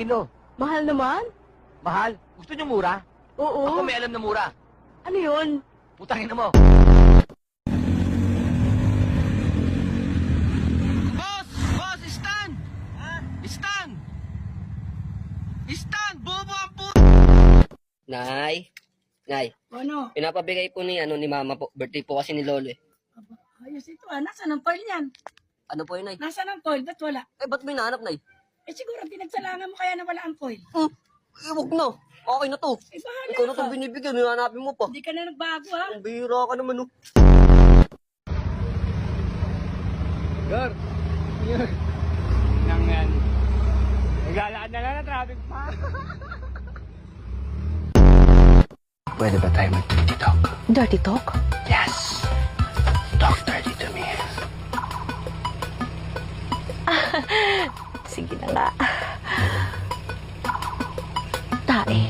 Ino, Mahal naman? mahal. Gusto niyo mura? Oo. Ako may alam na mura. Ano yun? Putangin na mo. Boss! Boss! Stan! Stan! Stan! Bobo ang po... Nay, Nay, Ano? pinapabigay po ni Mama po. Birthday po kasi ni Lolo eh. Ayos ito ah. Nasaan ang foil niyan? Ano po yun, Nay? Nasaan ang foil? Ba't wala? Eh, ba't may nahanap, Nay? Eh siguro pinagsalangan mo kaya nawala ang foil. Eh, wag na. Okay na to. Eh bahala Ikaw na ka. itong binibigyan. Hanapin mo pa. Hindi ka na nagbago ha. Ang bihira ka naman, oh. Gar! Nang yan. Naglalakad na lang na traffic pa. Pwede ba tayo mag-dirty talk? Dirty talk? Yes! Talk dirty to me. Sige na nga. Tae.